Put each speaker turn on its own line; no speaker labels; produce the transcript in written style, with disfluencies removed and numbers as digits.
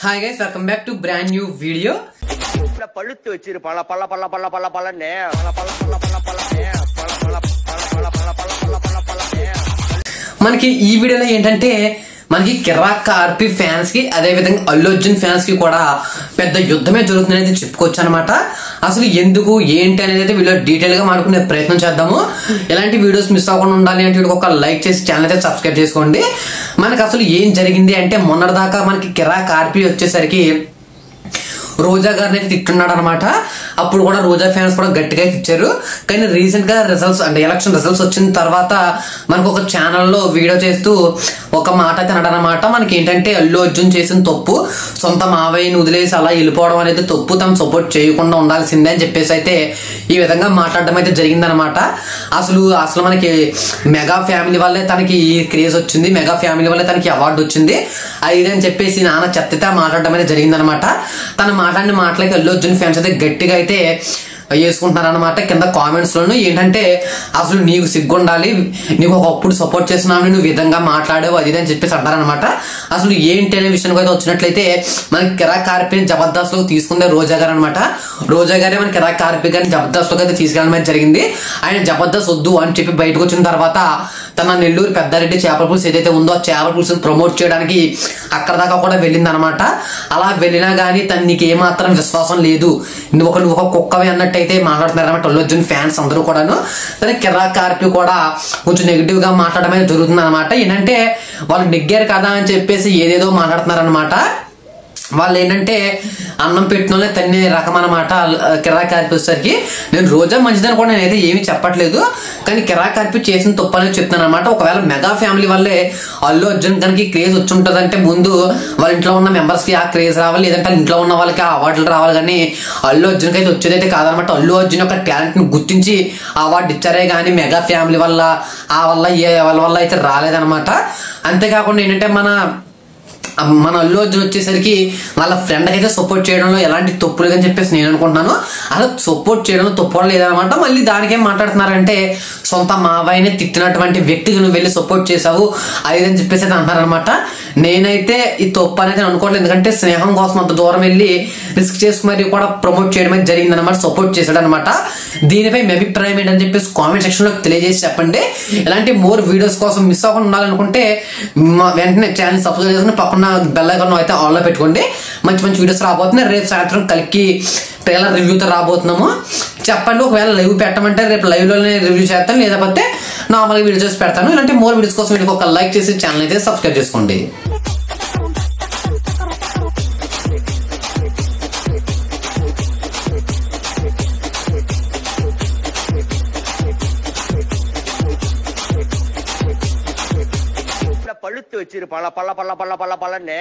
Hi guys, welcome back to brand new video.
పళ్ళుతూ వచ్చి పళ్ళ పళ్ళ పళ్ళ పళ్ళ పళ్ళ పళ్ళనే
మనకి ఈ వీడియోలో ఏంటంటే మనకి కిరాక్ ఆర్పి ఫ్యాన్స్ కి అదే విధంగా అల్లు అర్జున్ ఫ్యాన్స్ కి కూడా పెద్ద యుద్ధమే జరుగుతుంది అనేది చెప్పుకోవచ్చు అనమాట. అసలు ఎందుకు ఏంటి అనేది అయితే వీడియో డీటెయిల్ గా మాట్లాడుకునే ప్రయత్నం చేద్దాము. ఇలాంటి వీడియోస్ మిస్ అవ్వకుండా ఉండాలి అంటే ఒక లైక్ చేసి ఛానల్ అయితే సబ్స్క్రైబ్ చేసుకోండి. మనకి అసలు ఏం జరిగింది అంటే మొన్నటిదాకా మనకి కిరాక్ ఆర్పి వచ్చేసరికి రోజా గారిని అయితే తిట్టున్నాడు అనమాట. అప్పుడు కూడా రోజా ఫ్యాన్స్ కూడా గట్టిగా ఇచ్చారు. కానీ రీసెంట్ గా రిజల్ట్స్ అంటే ఎలక్షన్ రిజల్ట్స్ వచ్చిన తర్వాత మనకు ఒక ఛానల్లో వీడియో చేస్తూ ఒక మాట అయితే అన్నాడనమాట. మనకి ఏంటంటే అల్లు అర్జున్ చేసిన తప్పు, సొంత మావయ్యని వదిలేసి అలా వెళ్ళిపోవడం అనేది తప్పు, తను సపోర్ట్ చేయకుండా ఉండాల్సిందే అని చెప్పేసి అయితే ఈ విధంగా మాట్లాడడం అయితే జరిగిందనమాట. అసలు మనకి మెగా ఫ్యామిలీ వల్లే తనకి ఈ క్రేజ్ వచ్చింది, మెగా ఫ్యామిలీ వల్లే తనకి అవార్డు వచ్చింది అది అని చెప్పేసి నాన్న చెత్తగా మాట్లాడడం అయితే జరిగిందనమాట. తన మాట్లాడిన మాటలకి అల్లు అర్జున్ ఫ్యాన్స్ అయితే గట్టిగా అయితే వేసుకుంటున్నారు అనమాట. కింద కామెంట్స్ లోను ఏంటంటే అసలు నీకు సిగ్గుండాలి, నీకు ఒకప్పుడు సపోర్ట్ చేస్తున్నావు, నువ్వు విధంగా మాట్లాడావు అది అని చెప్పేసి అంటారనమాట. అసలు ఏంటి అనే విషయానికి అయితే వచ్చినట్లయితే మనకి కిరాక్ ఆర్పి జబర్దస్త్ లో తీసుకుందే రోజా గారు అనమాట. రోజా గారే మన కిరాక్ ఆర్పి గారిని జబర్దస్త్ లోకి అయితే తీసుకెళ్ళడం జరిగింది. ఆయన జబర్దస్త్ వద్దు అని చెప్పి బయటకు వచ్చిన తర్వాత తన నెల్లూరు పెద్దారెడ్డి చేపల పులుసు ఏదైతే ఉందో ఆ చేపల పులుసుని ప్రమోట్ చేయడానికి అక్కడ దాకా కూడా వెళ్ళింది అనమాట. అలా వెళ్ళినా గానీ నీకు ఏమాత్రం విశ్వాసం లేదు, నువ్వు ఒక కుక్కవే అన్నట్టు అయితే మాట్లాడుతున్నారు అనమాట అల్లు అర్జున్ ఫ్యాన్స్ అందరూ కూడాను. సరే కిరాక్ ఆర్పి కూడా కొంచెం నెగిటివ్ గా మాట్లాడడం అయితే జరుగుతుంది అనమాట. ఏంటంటే వాళ్ళు నెగ్గారు కదా అని చెప్పేసి ఏదేదో మాట్లాడుతున్నారు అనమాట. వాళ్ళు ఏంటంటే అన్నం పెట్టిన తన్ని రకం అనమాట. కిరాక్ ఆర్పి వచ్చేసరికి నేను రోజా మంచిదని కూడా నేనైతే ఏమీ చెప్పట్లేదు, కానీ కిరాక్ ఆర్పి చేసిన తప్పు అనేది చెప్తాను అనమాట. ఒకవేళ మెగా ఫ్యామిలీ వల్లే అల్లు అర్జున్ కనుక క్రేజ్ వచ్చి ఉంటుంది అంటే ముందు వాళ్ళ ఇంట్లో ఉన్న మెంబర్స్ కి ఆ క్రేజ్ రావాలి, లేదంటే ఇంట్లో ఉన్న వాళ్ళకి ఆ అవార్డులు రావాలి. కానీ అల్లు అర్జున్ కి అయితే వచ్చేదైతే కాదనమాట. అల్లు అర్జున్ యొక్క టాలెంట్ ని గుర్తించి అవార్డు ఇచ్చారే కానీ మెగా ఫ్యామిలీ వల్ల వాళ్ళ వల్ల అయితే రాలేదనమాట. అంతేకాకుండా ఏంటంటే మన అల్లు అర్జున్ వచ్చేసరికి వాళ్ళ ఫ్రెండ్ అయితే సపోర్ట్ చేయడంలో ఎలాంటి తప్పు లేదని చెప్పేసి నేను అనుకుంటున్నాను. అలా సపోర్ట్ చేయడంలో తప్పు లేదనమాట. మళ్ళీ దానికేం మాట్లాడుతున్నారంటే సొంత మావయ్యని తిట్టినటువంటి వ్యక్తికి నువ్వు వెళ్ళి సపోర్ట్ చేసావు అది అని చెప్పేసి అయితే అంటున్నారనమాట. నేనైతే ఈ తప్పు అనేది అనుకోవట్లేదు, ఎందుకంటే స్నేహం కోసం అంత దూరం వెళ్ళి రిస్క్ చేసి మరి కూడా ప్రమోట్ చేయడం అయితే జరిగిందనమాట, సపోర్ట్ చేశాడు అనమాట. దీనిపై మీ అభిప్రాయం ఏంటని చెప్పేసి కామెంట్ సెక్షన్ లో తెలియజేసి చెప్పండి. ఇలాంటి మోర్ వీడియోస్ కోసం మిస్ అవ్వకుండా ఉండాలనుకుంటే వెంటనే ఛానల్ సబ్స్క్రైబ్ చేసుకుని పక్కన బెల్ ఐకాన్ అయితే ఆన్ లో పెట్టుకోండి. మంచి మంచి వీడియోస్ రాబోతున్నాయి. రేపు సాయంత్రం కలికి ట్రైలర్ రివ్యూతో రాబోతున్నాము. చెప్పండి, ఒకవేళ లైవ్ పెట్టమంటే రేపు లైవ్ లోనే రివ్యూ చేస్తాను, లేకపోతే నార్మల్గా వీడియో చేసి పెడతాను. ఇలాంటి మోర్ వీడియోస్ కోసం వీడికి ఒక లైక్ చేసి ఛానల్ అయితే సబ్స్క్రైబ్ చేసుకోండి.
పళ్ళుతూ వచ్చి పళ్ళ పళ్ళ పళ్ళ పళ్ళ పళ్ళ పళ్ళనే